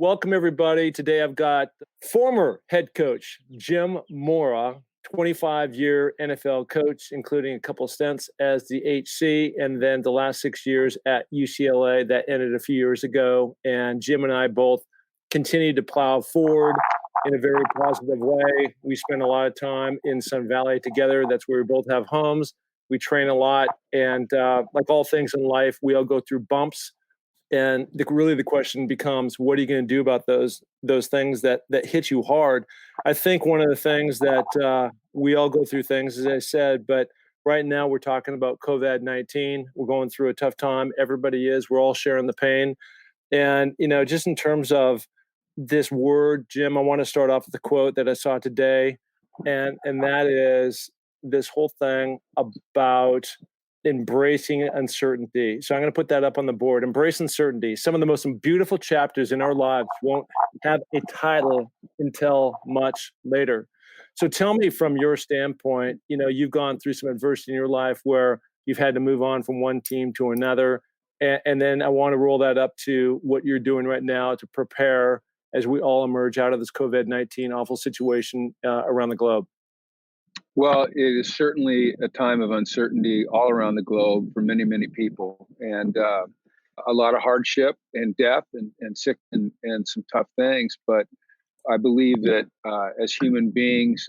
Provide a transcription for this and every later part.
Welcome, everybody. Today I've got former head coach Jim Mora, 25-year NFL coach, including a couple stints as the HC, and then the last 6 years at UCLA that ended a few years ago. And Jim and I both continue to plow forward in a very positive way. We spend a lot of time in Sun Valley together. That's where we both have homes. We train a lot. And like all things in life, we all go through bumps. And really the question becomes, what are you going to do about those things that hit you hard? I think one of the things that we all go through things, as I said, but right now we're talking about COVID-19. We're going through a tough time. Everybody is. We're all sharing the pain. And, just in terms of this word, Jim, I want to start off with a quote that I saw today. And that is this whole thing about embracing uncertainty. So I'm going to put that up on the board. Embrace uncertainty. Some of the most beautiful chapters in our lives won't have a title until much later. So tell me, from your standpoint, you've gone through some adversity in your life where you've had to move on from one team to another. And then I want to roll that up to what you're doing right now to prepare as we all emerge out of this COVID-19 awful situation around the globe. Well, it is certainly a time of uncertainty all around the globe for many, many people, and a lot of hardship and death and sick and some tough things. But I believe that as human beings,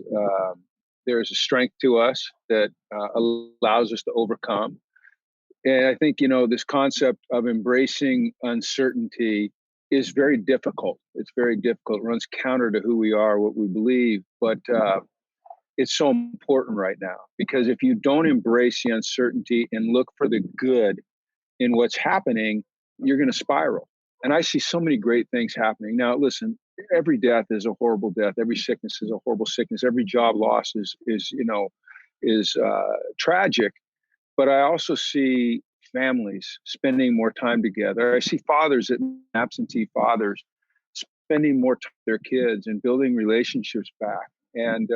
there is a strength to us that allows us to overcome. And I think, this concept of embracing uncertainty is very difficult. It's very difficult. It runs counter to who we are, what we believe. But it's so important right now, because if you don't embrace the uncertainty and look for the good in what's happening, you're going to spiral. And I see so many great things happening. Now, listen, every death is a horrible death. Every sickness is a horrible sickness. Every job loss is tragic. But I also see families spending more time together. I see fathers, absentee fathers, spending more time with their kids and building relationships back. And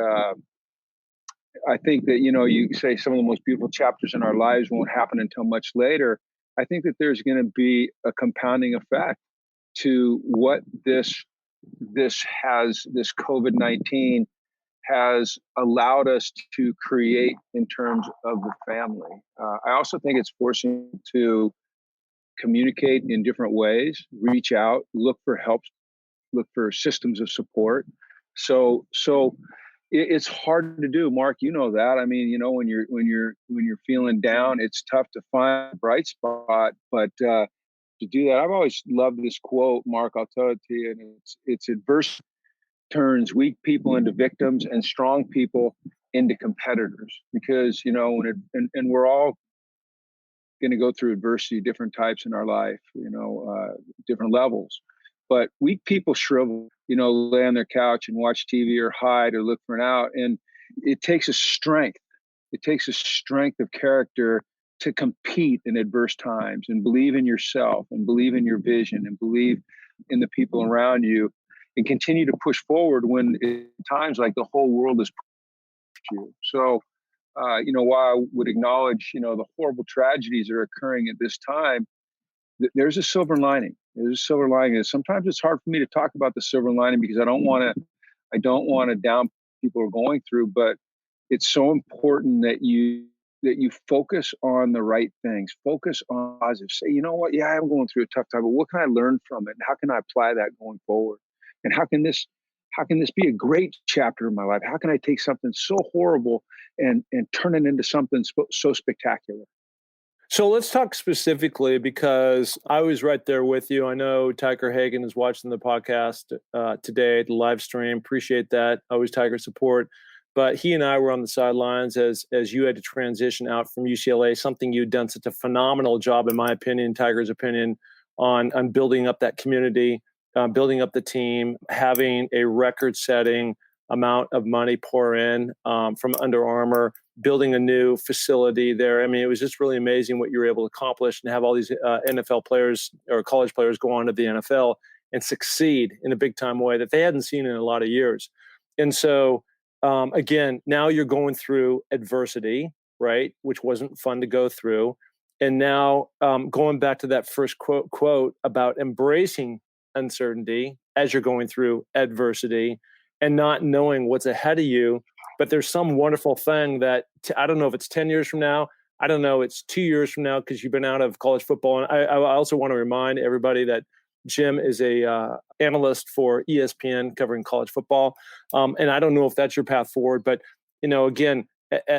I think that, you say some of the most beautiful chapters in our lives won't happen until much later. I think that there's going to be a compounding effect to what this COVID-19 has allowed us to create in terms of the family. I also think it's forcing to communicate in different ways, reach out, look for help, look for systems of support. So it's hard to do, Mark. You know that. I mean, when you're feeling down, it's tough to find a bright spot. But to do that, I've always loved this quote, Mark. I'll tell it to you. And it's adversity turns weak people into victims and strong people into competitors. Because and we're all going to go through adversity, different types in our life. Different levels. But weak people shrivel, lay on their couch and watch TV or hide or look for an out. And it takes a strength. It takes a strength of character to compete in adverse times and believe in yourself and believe in your vision and believe in the people around you and continue to push forward when at times like the whole world is pushing you. So, while I would acknowledge, the horrible tragedies that are occurring at this time, there's a silver lining. There's a silver lining. And sometimes it's hard for me to talk about the silver lining because I don't want to down people are going through, but it's so important that you focus on the right things, focus on positive. Say, you know what? Yeah, I'm going through a tough time, but what can I learn from it? And how can I apply that going forward? And how can this be a great chapter in my life? How can I take something so horrible and turn it into something so spectacular? So let's talk specifically, because I was right there with you. I know Tiger Hagan is watching the podcast today, the live stream. Appreciate that. Always Tiger support. But he and I were on the sidelines as you had to transition out from UCLA, something you'd done such a phenomenal job, in my opinion, Tiger's opinion, on building up that community, building up the team, having a record-setting amount of money pour in from Under Armour, building a new facility there. I mean, it was just really amazing what you were able to accomplish and have all these NFL players or college players go on to the NFL and succeed in a big time way that they hadn't seen in a lot of years. And so, again, now you're going through adversity, right? Which wasn't fun to go through. And now going back to that first quote about embracing uncertainty as you're going through adversity and not knowing what's ahead of you. But there's some wonderful thing that I don't know if it's 10 years from now. I don't know. It's 2 years from now because you've been out of college football. And I also want to remind everybody that Jim is a analyst for ESPN covering college football. And I don't know if that's your path forward. But, again,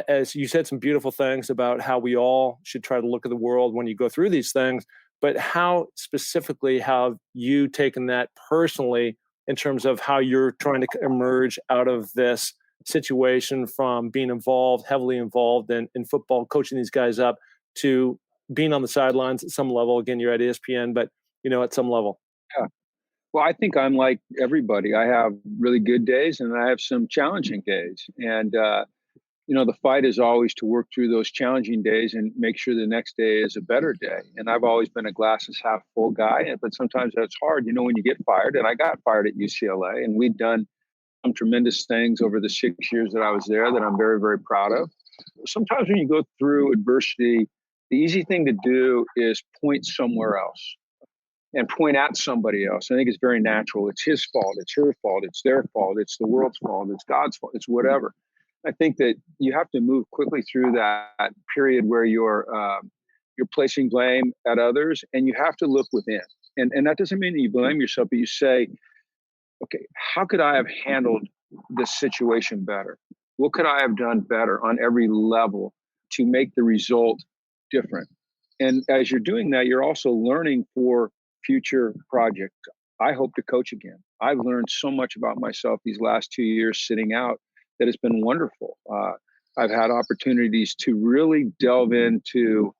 as you said some beautiful things about how we all should try to look at the world when you go through these things. But how specifically have you taken that personally in terms of how you're trying to emerge out of this situation from being heavily involved in football, coaching these guys up, to being on the sidelines at some level? Again, you're at ESPN, but at some level. Yeah. Well, I think I'm like everybody. I have really good days and I have some challenging days. And, the fight is always to work through those challenging days and make sure the next day is a better day. And I've always been a glasses half full guy, but sometimes that's hard, when you get fired. And I got fired at UCLA, and we'd done some tremendous things over the 6 years that I was there that I'm very, very proud of. Sometimes when you go through adversity, the easy thing to do is point somewhere else and point at somebody else. I think it's very natural. It's his fault. It's her fault. It's their fault. It's the world's fault. It's God's fault. It's whatever. I think that you have to move quickly through that period where you're placing blame at others, and you have to look within. And that doesn't mean that you blame yourself, but you say, okay, how could I have handled this situation better? What could I have done better on every level to make the result different? And as you're doing that, you're also learning for future projects. I hope to coach again. I've learned so much about myself these last 2 years sitting out that has been wonderful. I've had opportunities to really delve into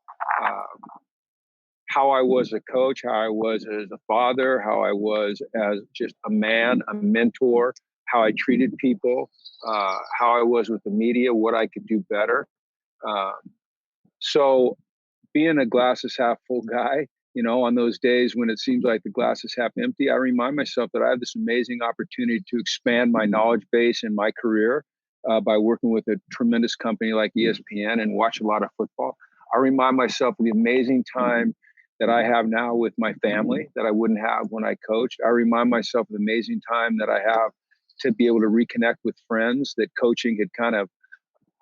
how I was a coach, how I was as a father, how I was as just a man, a mentor, how I treated people, how I was with the media, what I could do better. So being a glasses half full guy, on those days when it seems like the glass is half empty, I remind myself that I have this amazing opportunity to expand my knowledge base in my career by working with a tremendous company like ESPN and watch a lot of football. I remind myself of the amazing time that I have now with my family that I wouldn't have when I coached. I remind myself of the amazing time that I have to be able to reconnect with friends that coaching had kind of,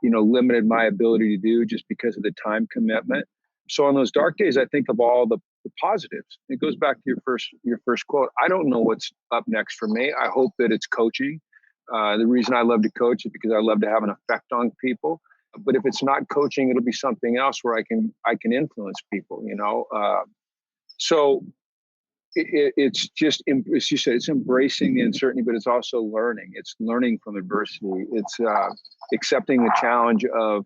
limited my ability to do just because of the time commitment. So on those dark days, I think of all the positives. It goes back to your first quote. I don't know what's up next for me. I hope that it's coaching. The reason I love to coach is because I love to have an effect on people. But if it's not coaching, it'll be something else where I can influence people. So it's just, as you said, it's embracing the uncertainty, but it's also learning. It's learning from adversity. It's accepting the challenge of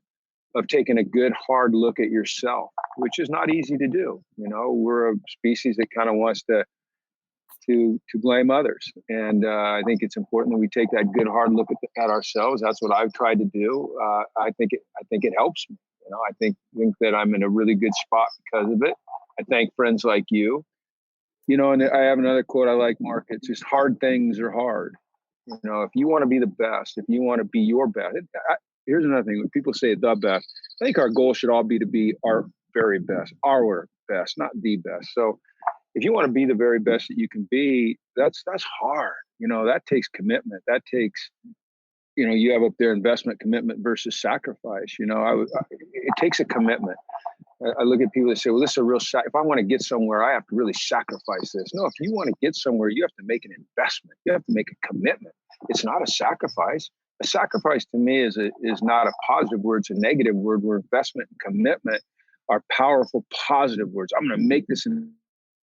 taking a good hard look at yourself, which is not easy to do. We're a species that kind of wants to blame others, and I think it's important that we take that good hard look at ourselves. That's what I've tried to do. I think it helps me. I think that I'm in a really good spot because of it. I thank friends like you. And I have another quote I like, Mark. It's just, hard things are hard. If you want to be the best, if you want to be your best. Here's another thing. When people say the best, I think our goal should all be to be our very best, our best, not the best. So if you want to be the very best that you can be, that's hard. That takes commitment. That takes, you have up there investment, commitment versus sacrifice. It takes a commitment. I look at people that say, well, this is a real if I want to get somewhere, I have to really sacrifice this. No, if you want to get somewhere, you have to make an investment. You have to make a commitment. It's not a sacrifice. A sacrifice to me is not a positive word. It's a negative word, where investment and commitment are powerful, positive words. I'm going to make this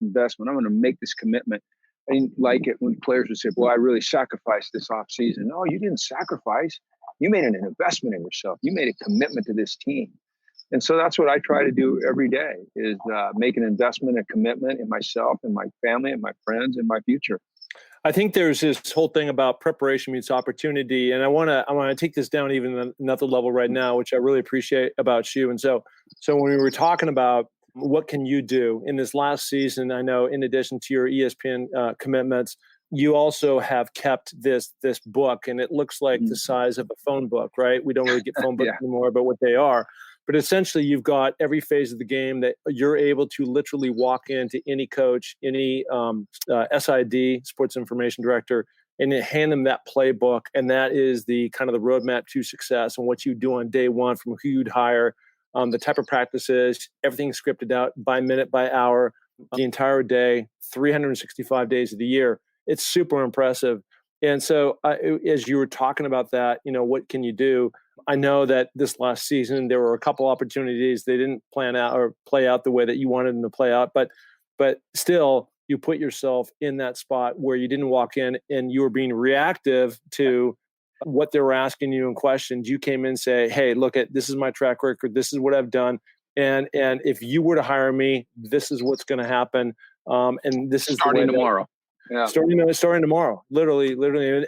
investment. I'm going to make this commitment. I didn't like it when players would say, well, I really sacrificed this off season. No, you didn't sacrifice. You made an investment in yourself. You made a commitment to this team. And so that's what I try to do every day, is make an investment, a commitment in myself and my family and my friends and my future. I think there's this whole thing about preparation meets opportunity. And I want to take this down even another level right now, which I really appreciate about you. And so when we were talking about what can you do in this last season, I know in addition to your ESPN commitments, you also have kept this book, and it looks like the size of a phone book, right? We don't really get phone books anymore, but what they are. But essentially, you've got every phase of the game that you're able to literally walk into any coach, any SID, sports information director, and hand them that playbook. And that is the kind of the roadmap to success and what you do on day one, from who you'd hire, the type of practices, everything scripted out by minute, by hour, the entire day, 365 days of the year. It's super impressive. And so as you were talking about that, what can you do? I know that this last season, there were a couple opportunities. They didn't plan out or play out the way that you wanted them to play out, but still you put yourself in that spot where you didn't walk in and you were being reactive to what they were asking you in questions. You came in and say, hey, look, this is my track record. This is what I've done. And if you were to hire me, this is what's going to happen. And this is starting tomorrow. Yeah. Starting tomorrow, literally.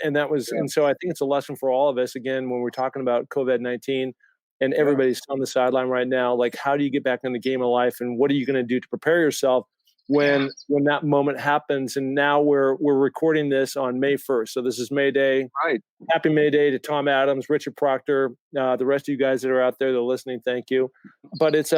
And that was, and so I think it's a lesson for all of us, again, when we're talking about COVID-19 and everybody's on the sideline right now, like, how do you get back in the game of life? And what are you going to do to prepare yourself when that moment happens? And now we're recording this on May 1st. So this is May Day. Right. Happy May Day to Tom Adams, Richard Proctor, the rest of you guys that are out there that are listening. Thank you. But it's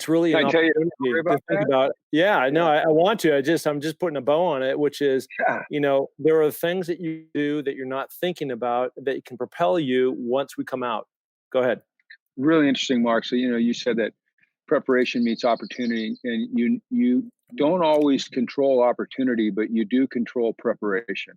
really an opportunity to think about. Yeah, I know. I want to. I'm just putting a bow on it, which is, there are things that you do that you're not thinking about that can propel you once we come out. Go ahead. Really interesting, Mark. So, you said that preparation meets opportunity, and you don't always control opportunity, but you do control preparation.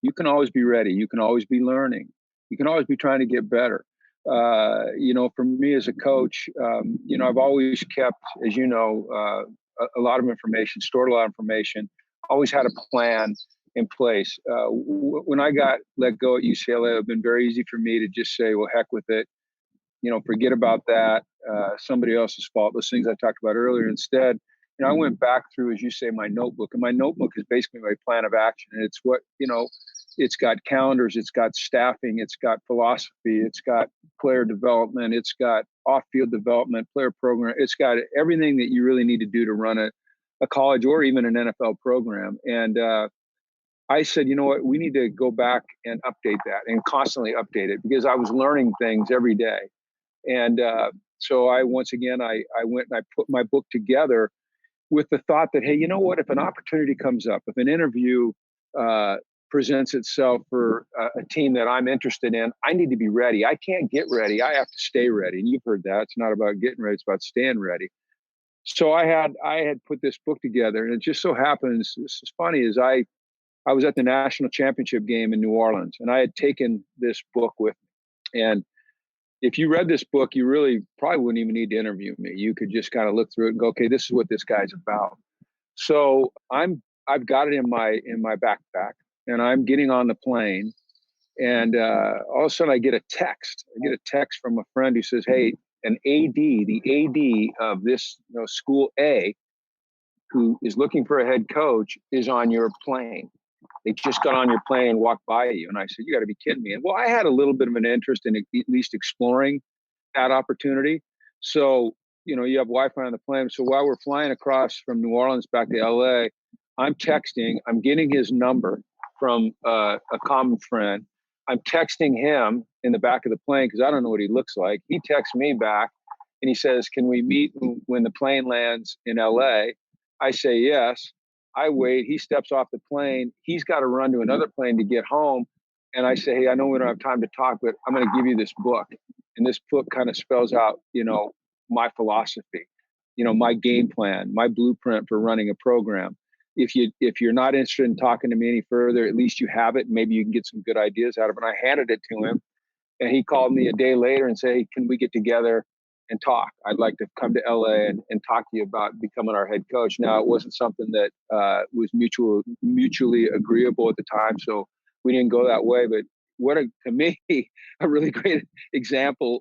You can always be ready. You can always be learning. You can always be trying to get better. For me as a coach, I've always kept, as a lot of information, stored a lot of information, always had a plan in place. When I got let go at UCLA, it's been very easy for me to just say, well, heck with it. Forget about that. Somebody else's fault. Those things I talked about earlier. Instead, I went back through, as you say, my notebook, and my notebook is basically my plan of action. And it's what, it's got calendars, it's got staffing, it's got philosophy, it's got player development, it's got off-field development, player program. It's got everything that you really need to do to run a college or even an NFL program. And I said, you know what, we need to go back and update that and constantly update it, because I was learning things every day. And so I went and I put my book together with the thought that, hey, you know what, if an opportunity comes up, if an interview presents itself for a team that I'm interested in, I need to be ready. I can't get ready. I have to stay ready. And you've heard that. It's not about getting ready. It's about staying ready. So I had put this book together, and it just so happens, this is funny, is I was at the national championship game in New Orleans, and I had taken this book with me. And if you read this book, you really probably wouldn't even need to interview me. You could just kind of look through it and go, okay, this is what this guy's about. So I've got it in my backpack, and I'm getting on the plane, and all of a sudden I get a text. I get a text from a friend who says, hey, the AD of this school A, who is looking for a head coach, is on your plane. They just got on your plane and walked by you. And I said, you got to be kidding me. And well, I had a little bit of an interest in at least exploring that opportunity. So, you have Wi-Fi on the plane. So while we're flying across from New Orleans back to LA, I'm texting, I'm getting his number from a common friend. I'm texting him in the back of the plane because I don't know what he looks like. He texts me back and he says, can we meet when the plane lands in LA? I say yes. I wait. He steps off the plane. He's got to run to another plane to get home. And I say, hey, I know we don't have time to talk, but I'm going to give you this book. And this book kind of spells out, my philosophy, my game plan, my blueprint for running a program. If you're not interested in talking to me any further, at least you have it. Maybe you can get some good ideas out of it. And I handed it to him, and he called me a day later and said, hey, can we get together and talk? I'd like to come to LA and talk to you about becoming our head coach. Now, it wasn't something that was mutually agreeable at the time, so we didn't go that way. But to me, a really great example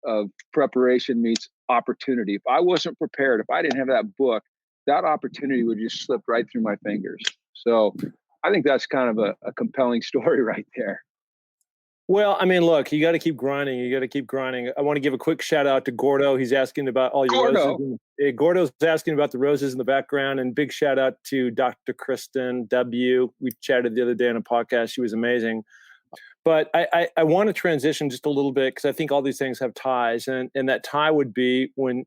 of preparation meets opportunity. If I wasn't prepared, if I didn't have that book, that opportunity would just slip right through my fingers. So I think that's kind of a compelling story right there. Well, I mean, look, you got to keep grinding. You got to keep grinding. I want to give a quick shout out to Gordo. He's asking about all your roses. Gordo's asking about the roses in the background, and big shout out to Dr. Kristen W. We chatted the other day on a podcast. She was amazing. But I want to transition just a little bit because I think all these things have ties, and that tie would be when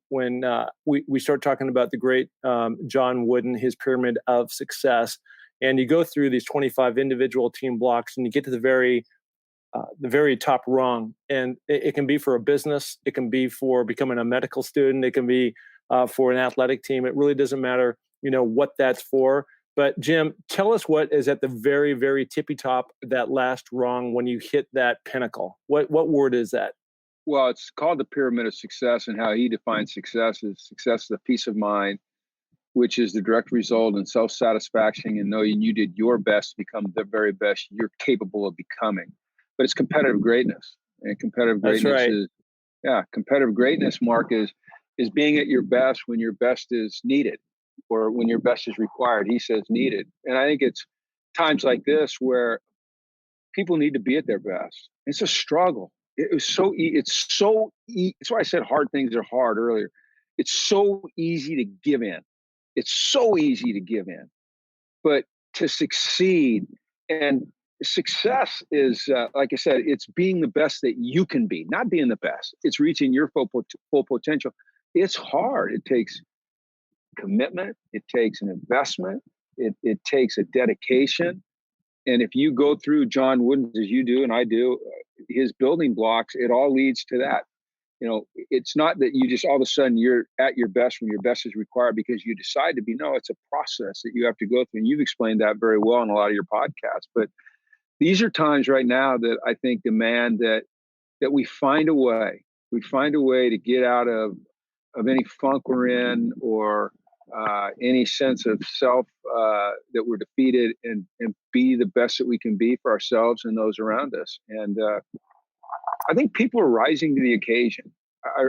we start talking about the great John Wooden, his pyramid of success, and you go through these 25 individual team blocks, and you get to the very top rung, and it can be for a business, it can be for becoming a medical student, it can be for an athletic team. It really doesn't matter, what that's for. But Jim, tell us what is at the very, very tippy top, that last rung when you hit that pinnacle. What word is that? Well, it's called the pyramid of success, and how he defines success is a peace of mind, which is the direct result in self-satisfaction and knowing you did your best to become the very best you're capable of becoming. But it's competitive greatness, and competitive That's greatness right. competitive greatness, Mark, is being at your best when your best is needed, or when your best is required. He says needed. And I think it's times like this where people need to be at their best. It's a struggle. It's why I said hard things are hard earlier. It's so easy to give in. It's so easy to give in. But to succeed, and success is, like I said, it's being the best that you can be, not being the best. It's reaching your full potential. It's hard. It takes commitment. It takes an investment. It takes a dedication. And if you go through John Wooden's, as you do and I do, his building blocks, it all leads to that. It's not that you just all of a sudden you're at your best when your best is required because you decide to be. No, it's a process that you have to go through. And you've explained that very well in a lot of your podcasts. But these are times right now that I think demand that we find a way. We find a way to get out of any funk we're in, or any sense of self that we're defeated, and be the best that we can be for ourselves and those around us. And I think people are rising to the occasion.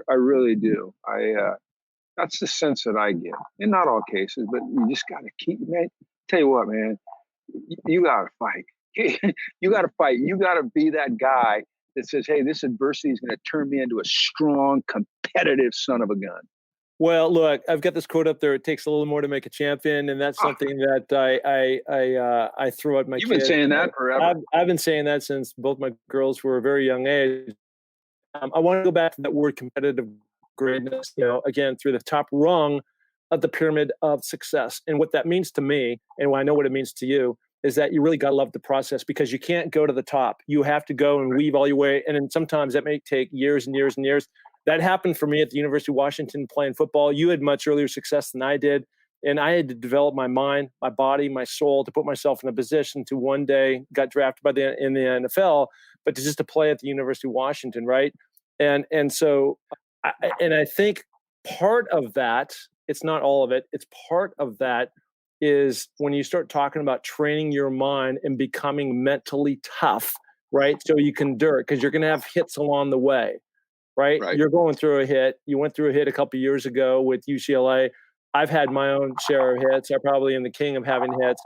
I really do. That's the sense that I get. In not all cases, but you just got to keep, man. Tell you what, man, you got to fight. You got to fight. You got to be that guy that says, hey, this adversity is going to turn me into a strong, competitive son of a gun. Well, look, I've got this quote up there. It takes a little more to make a champion, and that's something that I throw at my kids. You've been saying that forever. I've been saying that since both my girls were a very young age. I want to go back to that word competitive greatness, again, through the top rung of the pyramid of success. And what that means to me, and I know what it means to you, is that you really got to love the process, because you can't go to the top. You have to go and weave all your way. And then sometimes that may take years and years and years. That happened for me at the University of Washington playing football. You had much earlier success than I did. And I had to develop my mind, my body, my soul to put myself in a position to one day got drafted in the NFL, but to play at the University of Washington, right? And so I think part of that, it's not all of it, it's part of that is when you start talking about training your mind and becoming mentally tough, right? So you can endure it, because you're going to have hits along the way, right? You're going through a hit. You went through a hit a couple of years ago with UCLA. I've had my own share of hits. I probably am the king of having hits.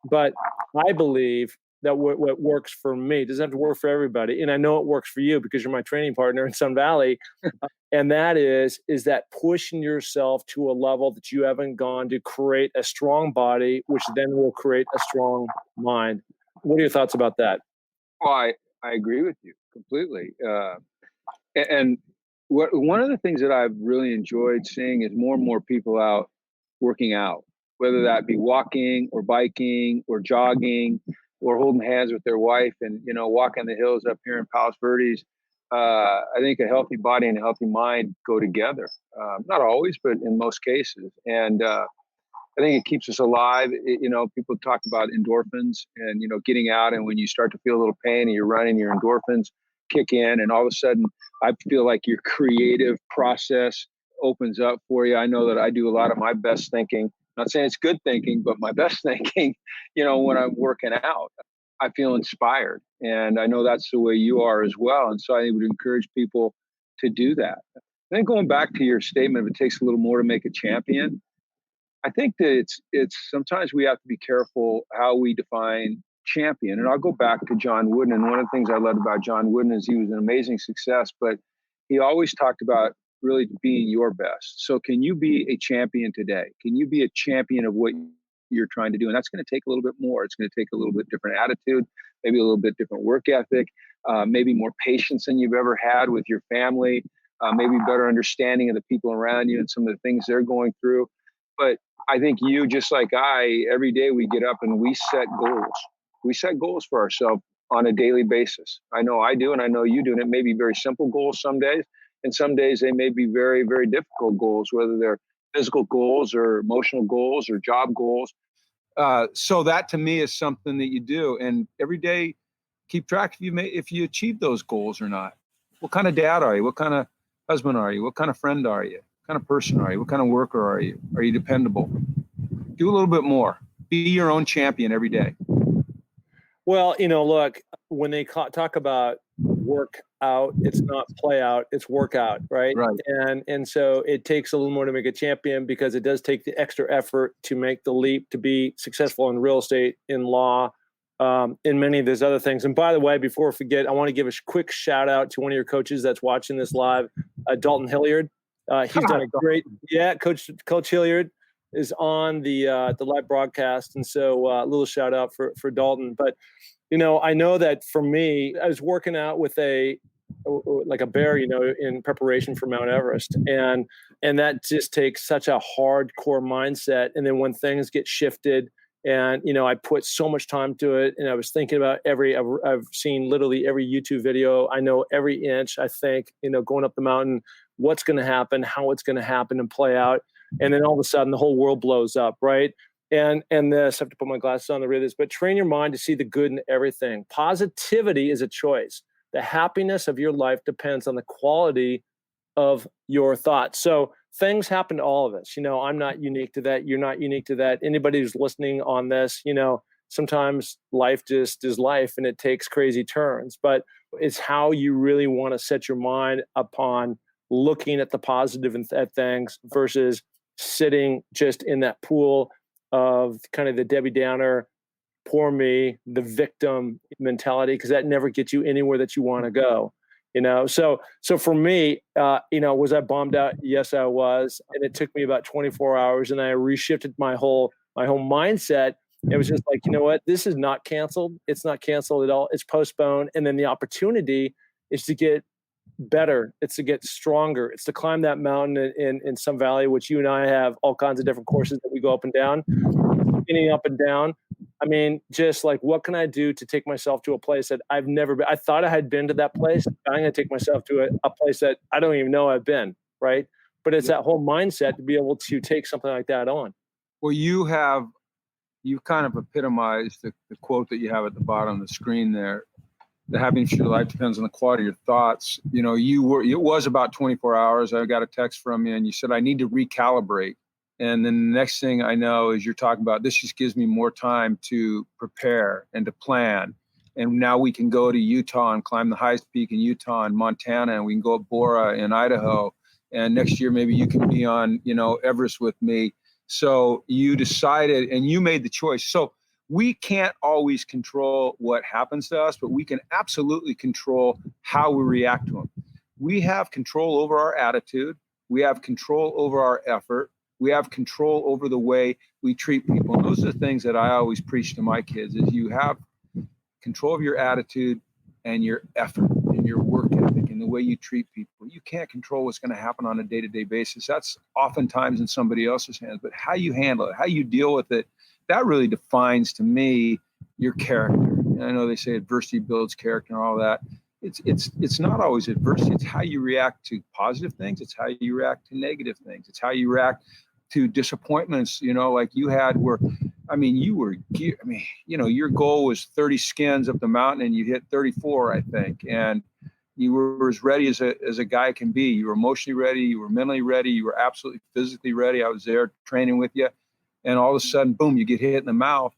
But I believe that what works for me doesn't have to work for everybody. And I know it works for you because you're my training partner in Sun Valley. And that is that pushing yourself to a level that you haven't gone to create a strong body, which then will create a strong mind. What are your thoughts about that? Well, I agree with you completely. And one of the things that I've really enjoyed seeing is more and more people out working out, whether that be walking or biking or jogging or holding hands with their wife and, walking the hills up here in Palos Verdes. I think a healthy body and a healthy mind go together. Not always, but in most cases. And I think it keeps us alive. People talk about endorphins and, getting out. And when you start to feel a little pain and you're running, your endorphins kick in. And all of a sudden, I feel like your creative process opens up for you. I know that I do a lot of my best thinking. Not saying it's good thinking, but my best thinking, when I'm working out. I feel inspired. And I know that's the way you are as well. And so I would encourage people to do that. And then going back to your statement, if it takes a little more to make a champion, I think that it's sometimes we have to be careful how we define champion. And I'll go back to John Wooden. And one of the things I loved about John Wooden is he was an amazing success, but he always talked about really being your best. So can you be a champion today? Can you be a champion of what you're trying to do. And that's going to take a little bit more. It's going to take a little bit different attitude, maybe a little bit different work ethic, maybe more patience than you've ever had with your family, maybe better understanding of the people around you and some of the things they're going through. But I think you, just like I, every day we get up and we set goals. We set goals for ourselves on a daily basis. I know I do, and I know you do. And it may be very simple goals some days, and some days they may be very, very difficult goals, whether they're physical goals or emotional goals or job goals. So that to me is something that you do, and every day keep track if you achieve those goals or not. What kind of dad are you? What kind of husband are you? What kind of friend are you? What kind of person are you? What kind of worker are you? Are you dependable? Do a little bit more. Be your own champion every day. Well, look, when they talk about work out, it's not play out, it's workout, right? Right. And so it takes a little more to make a champion, because it does take the extra effort to make the leap to be successful in real estate, in law, in many of those other things. And by the way, before I forget, I want to give a quick shout out to one of your coaches that's watching this live, Dalton Hilliard. He's done a great, Coach Hilliard is on the live broadcast, and so a little shout out for Dalton. But I know that for me, I was working out with like a bear, in preparation for Mount Everest, and that just takes such a hardcore mindset. And then when things get shifted, and I put so much time to it, and I was thinking about I've seen literally every YouTube video. I know every inch. I think going up the mountain, what's going to happen, how it's going to happen and play out. And then all of a sudden the whole world blows up, right? And this, I have to put my glasses on to read this, but train your mind to see the good in everything. Positivity is a choice. The happiness of your life depends on the quality of your thoughts. So things happen to all of us. I'm not unique to that. You're not unique to that. Anybody who's listening on this, sometimes life just is life, and it takes crazy turns, but it's how you really want to set your mind upon looking at the positive at things versus sitting just in that pool of kind of the Debbie Downer, poor me, the victim mentality, because that never gets you anywhere that you want to go. So for me, was I bombed out? Yes, I was. And it took me about 24 hours, and I reshifted my whole mindset. It was just like, you know what, this is not canceled. It's not canceled at all. It's postponed. And then the opportunity is to get better. It's to get stronger. It's to climb that mountain in some valley, which you and I have all kinds of different courses that we go up and down, spinning up and down. I mean, just like, what can I do to take myself to a place that I've never been? I thought I had been to that place. I'm going to take myself to a place that I don't even know I've been, right? But it's that whole mindset to be able to take something like that on. Well, you've kind of epitomized the quote that you have at the bottom of the screen there. The happiness of your life depends on the quality of your thoughts. It was about 24 hours. I got a text from you and you said, I need to recalibrate. And then the next thing I know is you're talking about, this just gives me more time to prepare and to plan. And now we can go to Utah and climb the highest peak in Utah and Montana, and we can go up Mora in Idaho. And next year, maybe you can be on, Everest with me. So you decided and you made the choice. So we can't always control what happens to us, but we can absolutely control how we react to them. We have control over our attitude. We have control over our effort. We have control over the way we treat people. And those are the things that I always preach to my kids, is you have control of your attitude and your effort and your work ethic and the way you treat people. You can't control what's going to happen on a day-to-day basis. That's oftentimes in somebody else's hands, but how you handle it, how you deal with it, that really defines, to me, your character. And I know they say adversity builds character and all that. It's not always adversity. It's how you react to positive things. It's how you react to negative things. It's how you react to disappointments, like you had where, your goal was 30 skins up the mountain and you hit 34, I think. And you were as ready as a guy can be. You were emotionally ready. You were mentally ready. You were absolutely physically ready. I was there training with you. And all of a sudden, boom, you get hit in the mouth.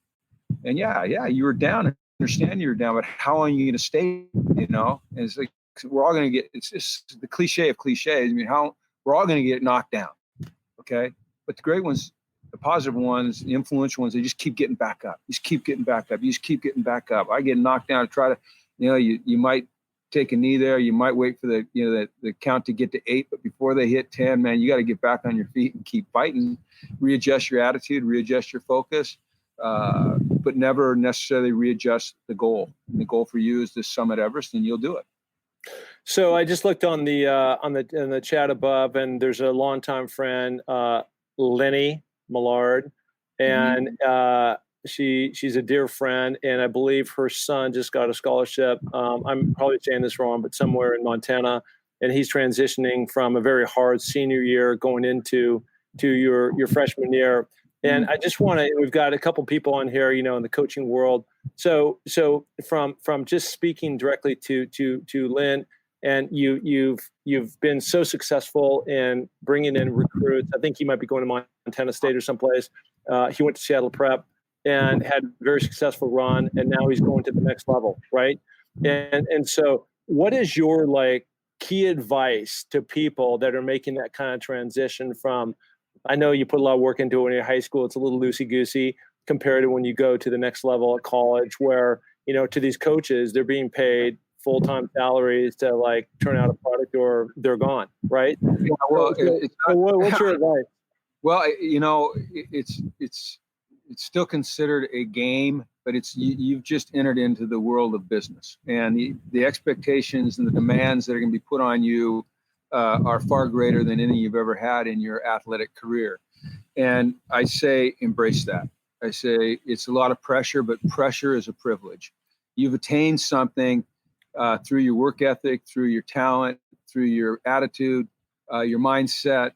And you were down. I understand you were down, but how long are you going to stay, And it's like, we're all going to get, it's just the cliche of cliches. We're all going to get knocked down. Okay. But the great ones, the positive ones, the influential ones, they just keep getting back up. You just keep getting back up. You just keep getting back up. I get knocked down to try to, you might take a knee there. You might wait for the count to get to 8, but before they hit 10, man, you got to get back on your feet and keep fighting, readjust your attitude, readjust your focus. but never necessarily readjust the goal. And the goal for you is to summit Everest, and you'll do it. So I just looked on the chat above, and there's a longtime friend, Lenny Millard, and she's a dear friend, and I believe her son just got a scholarship. I'm probably saying this wrong, but somewhere in Montana, and he's transitioning from a very hard senior year going into your freshman year. And I just want to, we've got a couple people on here, in the coaching world. So from just speaking directly to Lynn, and you've been so successful in bringing in recruits. I think he might be going to Montana State or someplace. He went to Seattle Prep and had a very successful run, and now he's going to the next level, right? And so, what is your key advice to people that are making that kind of transition from? I know you put a lot of work into it when you're in high school. It's a little loosey-goosey compared to when you go to the next level at college, where to these coaches, they're being paid full-time salaries to turn out a product, or they're gone, right? Yeah, well, what's your advice? Well, it's still considered a game, but you've just entered into the world of business, and the expectations and the demands that are going to be put on you are far greater than any you've ever had in your athletic career. And I say embrace that. I say it's a lot of pressure, but pressure is a privilege. You've attained something through your work ethic, through your talent, through your attitude, your mindset,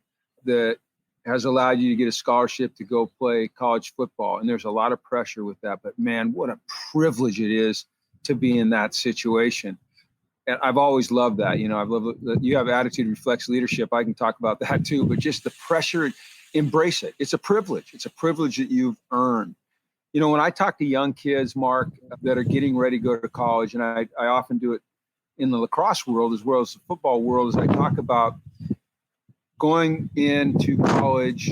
that has allowed you to get a scholarship to go play college football. And there's a lot of pressure with that. But man, what a privilege it is to be in that situation. And I've always loved that. I've loved that you have attitude reflects leadership. I can talk about that too. But just the pressure, embrace it. It's a privilege. It's a privilege that you've earned. When I talk to young kids, Mark, that are getting ready to go to college, and I often do it in the lacrosse world as well as the football world, as I talk about going into college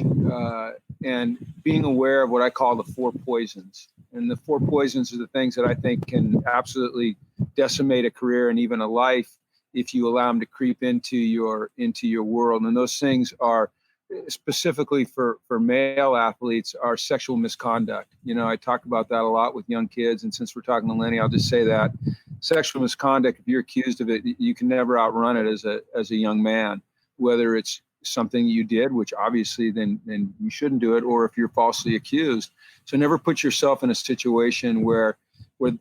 and being aware of what I call the four poisons. And the four poisons are the things that I think can absolutely decimate a career and even a life if you allow them to creep into your world. And those things are specifically for male athletes are sexual misconduct. I talk about that a lot with young kids. And since we're talking to Lenny, I'll just say that sexual misconduct, if you're accused of it, you can never outrun it as a young man, whether it's something you did, which obviously then you shouldn't do it, or if you're falsely accused. So never put yourself in a situation where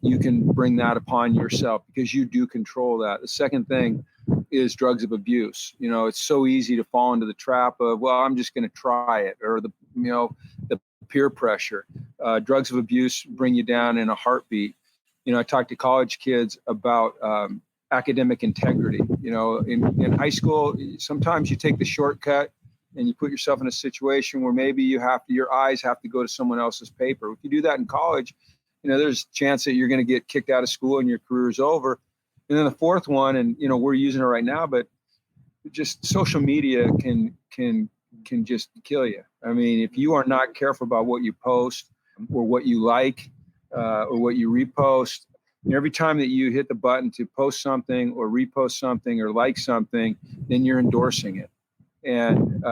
you can bring that upon yourself, because you do control that. The second thing is drugs of abuse. It's so easy to fall into the trap of, well, I'm just going to try it, or the peer pressure. Drugs of abuse bring you down in a heartbeat. I talk to college kids about academic integrity. In high school, sometimes you take the shortcut and you put yourself in a situation where maybe your eyes have to go to someone else's paper. If you do that in college, there's a chance that you're going to get kicked out of school and your career is over. And then the fourth one, and we're using it right now, but just social media can just kill you. I mean, if you are not careful about what you post or what you like or what you repost, every time that you hit the button to post something or repost something or like something, then you're endorsing it. And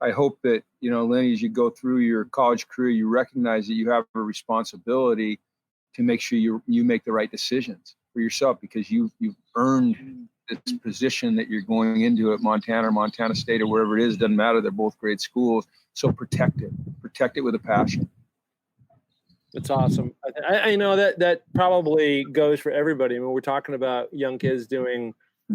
I hope that, Lenny, as you go through your college career, you recognize that you have a responsibility to make sure you make the right decisions for yourself, because you've earned this position that you're going into at Montana or Montana State or wherever it is. Doesn't matter. They're both great schools. So protect it with a passion. That's awesome. I know that probably goes for everybody. I mean, we're talking about young kids doing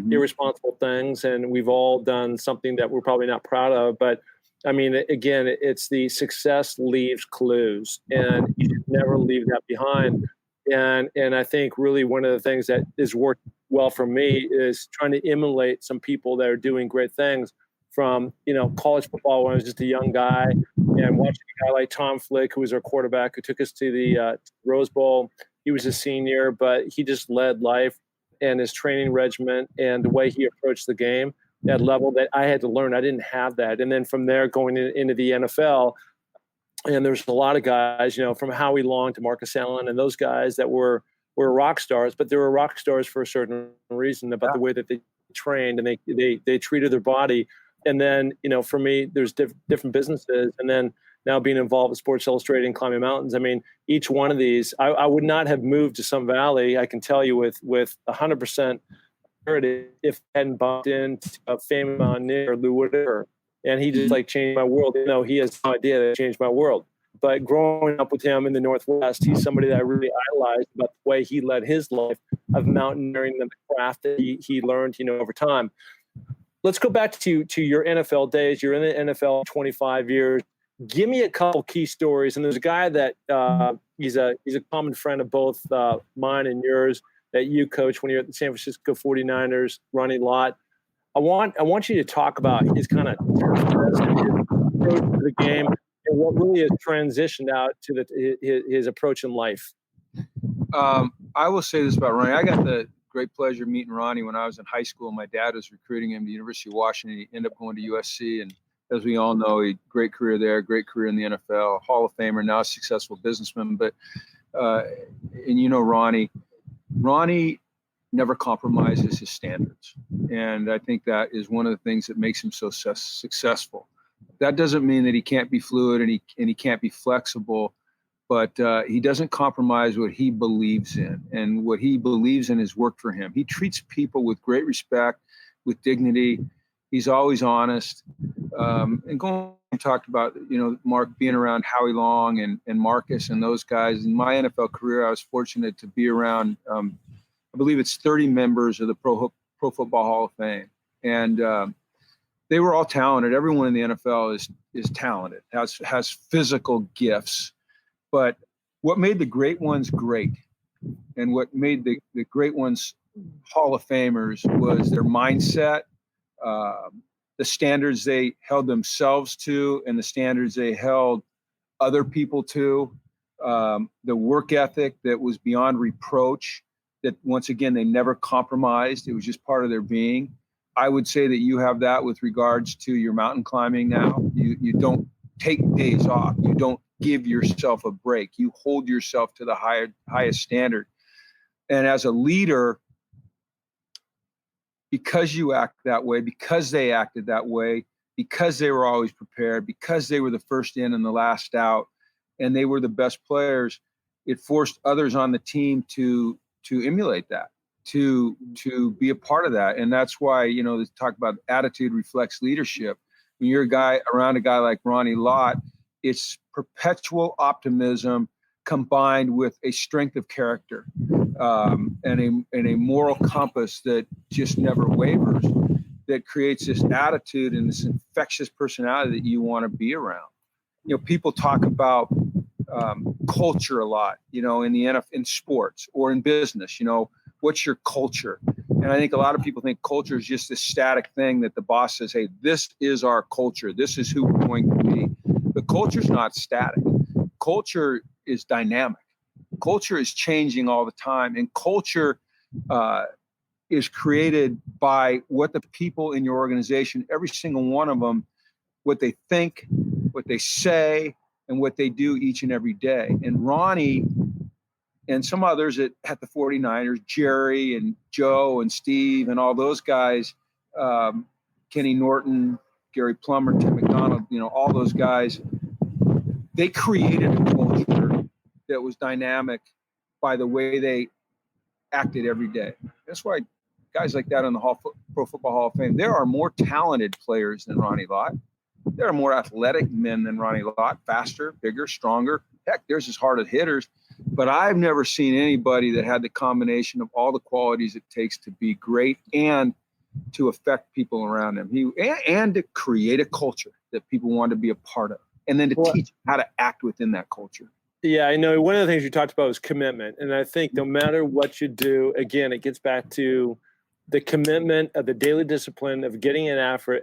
irresponsible things, and we've all done something that we're probably not proud of. But I mean, again, it's the success leaves clues, and you should never leave that behind. And I think really one of the things that has worked well for me is trying to emulate some people that are doing great things from, college football when I was just a young guy, and watching a guy like Tom Flick, who was our quarterback, who took us to the Rose Bowl. He was a senior, but he just led life, and his training regimen and the way he approached the game at level that I had to learn. I didn't have that. And then from there going into the NFL, and there's a lot of guys, from Howie Long to Marcus Allen and those guys that were rock stars, but they were rock stars for a certain reason about the way that they trained and they treated their body. And then, for me, there's different businesses. And then now being involved with Sports Illustrated and climbing mountains. I mean, each one of these, I would not have moved to Sun Valley. I can tell you with 100% clarity if I hadn't bumped into a famous mountaineer, Lou Woodard, and he just changed my world. He has no idea that it changed my world. But growing up with him in the Northwest, he's somebody that I really idolized about the way he led his life of mountaineering and the craft that he learned, over time. Let's go back to your NFL days. You're in the NFL 25 years. Give me a couple key stories. And there's a guy that he's a common friend of both mine and yours that you coach when you're at the San Francisco 49ers, Ronnie Lott. I want you to talk about his kind of approach to the game and what really has transitioned out to his approach in life. I will say this about Ronnie. I got the great pleasure of meeting Ronnie when I was in high school. My dad was recruiting him to the University of Washington. He ended up going to USC, and as we all know, he great career there, great career in the NFL, Hall of Famer, now a successful businessman. But Ronnie never compromises his standards, and I think that is one of the things that makes him so successful. That doesn't mean that he can't be fluid and he can't be flexible, but he doesn't compromise what he believes in, and what he believes in has worked for him. He treats people with great respect, with dignity. He's always honest. And going talked about, Mark being around Howie Long and Marcus and those guys. In my NFL career, I was fortunate to be around, I believe it's 30 members of the Pro Football Hall of Fame. And they were all talented. Everyone in the NFL is talented, has physical gifts. But what made the great ones great, and what made the great ones Hall of Famers, was their mindset, the standards they held themselves to, and the standards they held other people to, the work ethic that was beyond reproach, that once again, they never compromised. It was just part of their being. I would say that you have that with regards to your mountain climbing now. You don't take days off. You don't give yourself a break. You hold yourself to the highest standard. And as a leader, because you act that way, because they acted that way, because they were always prepared, because they were the first in and the last out, and they were the best players, it forced others on the team to emulate that, to be a part of that. And that's why, they talk about attitude reflects leadership. When you're around a guy like Ronnie Lott, it's perpetual optimism combined with a strength of character, and a moral compass that just never wavers, that creates this attitude and this infectious personality that you want to be around. People talk about culture a lot, in the NFL, in sports or in business. What's your culture? And I think a lot of people think culture is just this static thing that the boss says, hey, this is our culture. This is who we're going to be. But culture's not static. Culture is dynamic. Culture is changing all the time. And culture is created by what the people in your organization, every single one of them, what they think, what they say, and what they do each and every day. And Ronnie and some others at the 49ers, Jerry and Joe and Steve and all those guys, Kenny Norton, Gary Plummer, Tim McDonald, all those guys, they created a culture that was dynamic by the way they acted every day. That's why guys like that in the Pro Football Hall of Fame, there are more talented players than Ronnie Lott. There are more athletic men than Ronnie Lott, faster, bigger, stronger. Heck, there's as hard as hitters. But I've never seen anybody that had the combination of all the qualities it takes to be great and to affect people around them. And to create a culture that people want to be a part of, and then to teach how to act within that culture. Yeah, I know. One of the things you talked about was commitment. And I think no matter what you do, again, it gets back to the commitment of the daily discipline of getting in after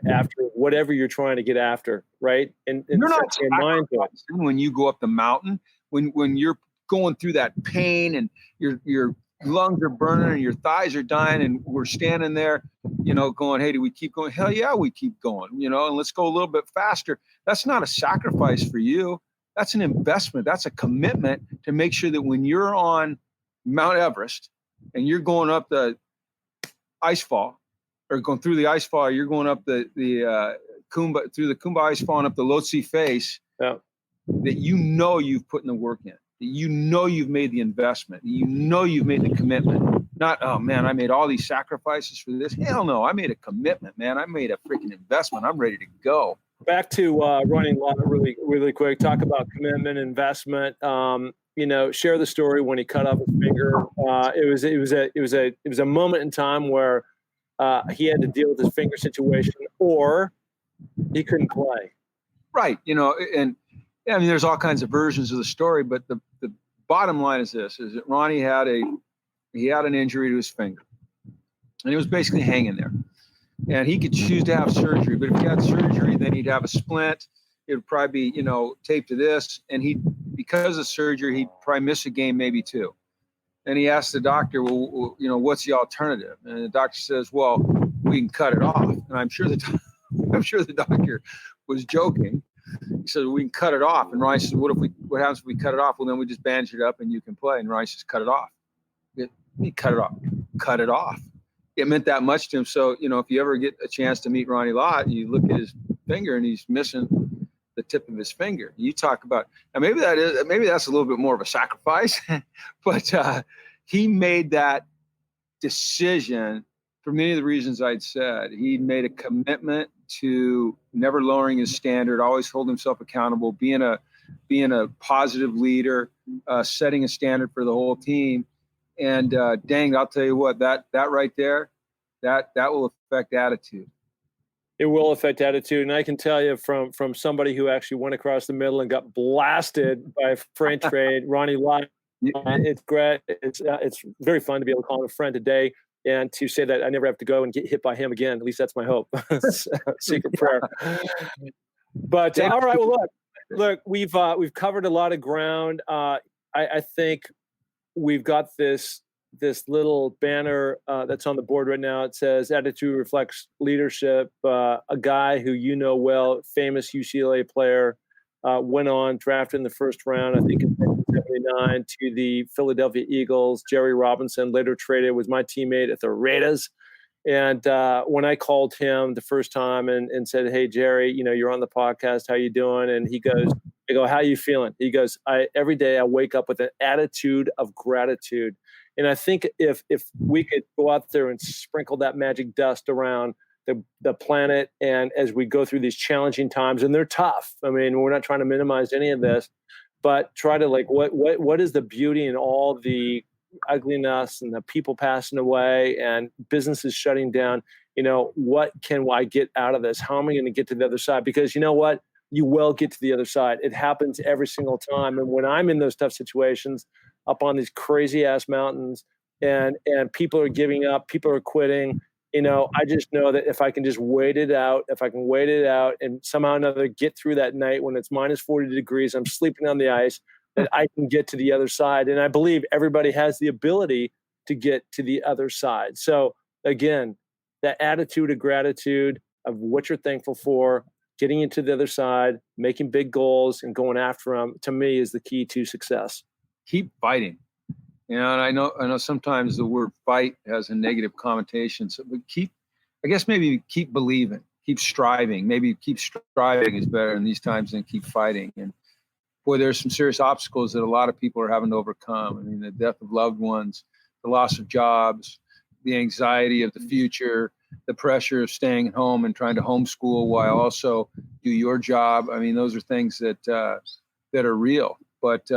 whatever you're trying to get after, right? And you're not your mind to it. When you go up the mountain, when you're going through that pain and your lungs are burning and your thighs are dying, and we're standing there, going, hey, do we keep going? Hell yeah, we keep going, and let's go a little bit faster. That's not a sacrifice for you. That's an investment. That's a commitment to make sure that when you're on Mount Everest and you're going up the ice fall, or going through the ice fall, or you're going up the through the kumbaya falling up the Lhotse face, Yeah. that you've put in the work in, that you've made the investment, that you've made the commitment. Not, oh man, I made all these sacrifices for this. Hell no, I made a commitment, man. I made a freaking investment. I'm ready to go. Back to running lot really, really quick. Talk about commitment, investment. Share the story when he cut off his finger. It was a moment in time where he had to deal with his finger situation, or he couldn't play. Right. And I mean, there's all kinds of versions of the story, but the bottom line is this: is that Ronnie had an injury to his finger, and it was basically hanging there. And he could choose to have surgery, but if he had surgery, then he'd have a splint. It would probably be, taped to this, and because of surgery, he'd probably miss a game, maybe two. And he asked the doctor, well, what's the alternative? And the doctor says, well, we can cut it off. And I'm sure the doctor was joking. He said, we can cut it off. And Ronnie said, what happens if we cut it off? Well, then we just bandage it up and you can play. And Ronnie says, cut it off. He cut it off. Cut it off. It meant that much to him. So, if you ever get a chance to meet Ronnie Lott, you look at his finger and he's missing the tip of his finger. You talk about, and maybe that's a little bit more of a sacrifice, but he made that decision for many of the reasons I'd said. He made a commitment to never lowering his standard, always hold himself accountable, being a positive leader, setting a standard for the whole team. And dang, I'll tell you what, that right there, that will affect attitude. It will affect attitude. And I can tell you from somebody who actually went across the middle and got blasted by a friend trade, Ronnie Lott. It's great. It's very fun to be able to call him a friend today and to say that I never have to go and get hit by him again. At least that's my hope. Secret prayer. But all right. Well, look, we've covered a lot of ground. I think we've got this little banner that's on the board right now. It says attitude reflects leadership. A guy who well, famous UCLA player, went on drafted in the first round, I think in 1979, to the Philadelphia Eagles. Jerry Robinson, later traded, was my teammate at the Raiders. And when I called him the first time and said, hey, Jerry, you're on the podcast. How you doing? And he goes, I go, how you feeling? He goes, every day I wake up with an attitude of gratitude. And I think if we could go out there and sprinkle that magic dust around the planet, and as we go through these challenging times, and they're tough. I mean, we're not trying to minimize any of this, but try to what is the beauty in all the ugliness and the people passing away and businesses shutting down? What can I get out of this? How am I going to get to the other side? Because you know what? You will get to the other side. It happens every single time. And when I'm in those tough situations up on these crazy ass mountains and people are giving up, people are quitting, I just know that if I can just wait it out, and somehow or another get through that night when it's minus 40 degrees, I'm sleeping on the ice, that I can get to the other side. And I believe everybody has the ability to get to the other side. So again, that attitude of gratitude of what you're thankful for, getting into the other side, making big goals and going after them, to me, is the key to success. Keep fighting. And I know sometimes the word fight has a negative connotation. So maybe keep believing, keep striving. Maybe keep striving is better in these times than keep fighting. And boy, there's some serious obstacles that a lot of people are having to overcome. I mean, the death of loved ones, the loss of jobs, the anxiety of the future, the pressure of staying at home and trying to homeschool while also do your job. I mean, those are things that are real. But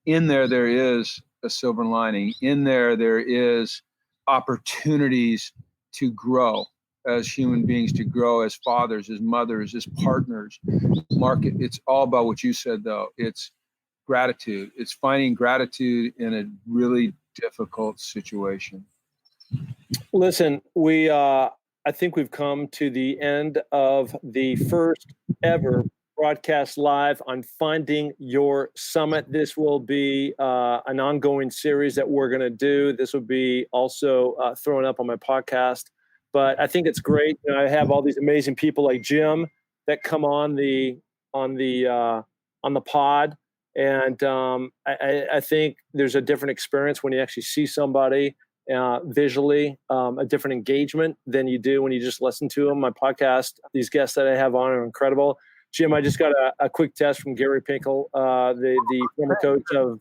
in there is a silver lining. In there is opportunities to grow as human beings, to grow as fathers, as mothers, as partners. Mark, it's all about what you said, though. It's gratitude. It's finding gratitude in a really difficult situation. Listen, I think we've come to the end of the first ever broadcast live on Finding Your Summit. This will be an ongoing series that we're going to do. This will be also thrown up on my podcast. But I think it's great. I have all these amazing people like Jim that come on the pod, and I think there's a different experience when you actually see somebody visually, a different engagement than you do when you just listen to them. My podcast, these guests that I have on are incredible. Jim, I just got a quick test from Gary Pinkel, the former coach of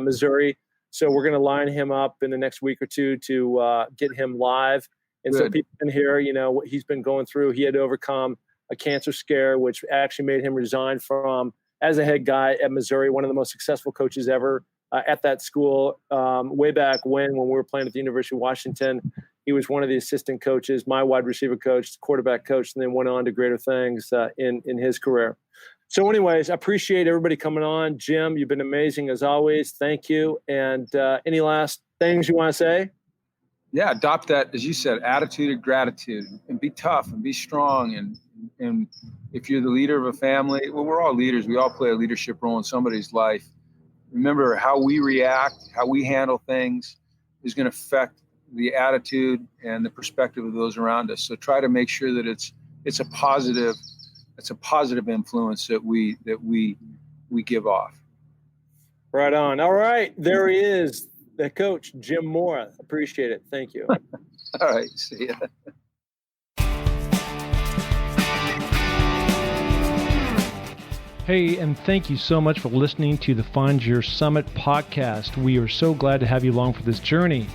Missouri. So we're going to line him up in the next week or two to get him live. And Good. so people can hear, what he's been going through. He had to overcome a cancer scare, which actually made him resign from, as a head guy at Missouri, one of the most successful coaches ever at that school. Way back when we were playing at the University of Washington, he was one of the assistant coaches, my wide receiver coach, quarterback coach, and then went on to greater things in his career. So anyways, I appreciate everybody coming on. Jim, you've been amazing as always. Thank you. And any last things you want to say? Yeah, adopt that, as you said, attitude of gratitude, and be tough and be strong. And if you're the leader of a family, well, we're all leaders. We all play a leadership role in somebody's life. Remember, how we react, how we handle things is going to affect the attitude and the perspective of those around us. So try to make sure that it's a positive influence that we give off. Right on. All right, there he is, the coach, Jim Mora. Appreciate it. Thank you. All right, see ya. Hey, and thank you so much for listening to the Find Your Summit podcast. We are so glad to have you along for this journey.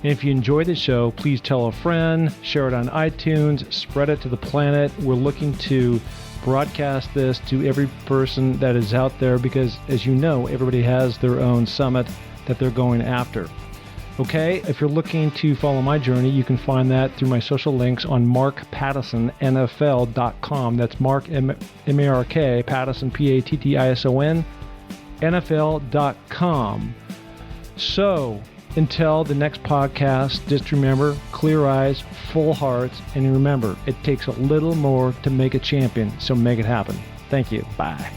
And if you enjoy the show, please tell a friend, share it on iTunes, spread it to the planet. We're looking to broadcast this to every person that is out there because, as you know, everybody has their own summit that they're going after. Okay, if you're looking to follow my journey, you can find that through my social links on markpattisonnfl.com. That's Mark, M-A-R-K, Pattison, P-A-T-T-I-S-O-N, NFL.com. So, until the next podcast, just remember, clear eyes, full hearts, and remember, it takes a little more to make a champion, so make it happen. Thank you. Bye.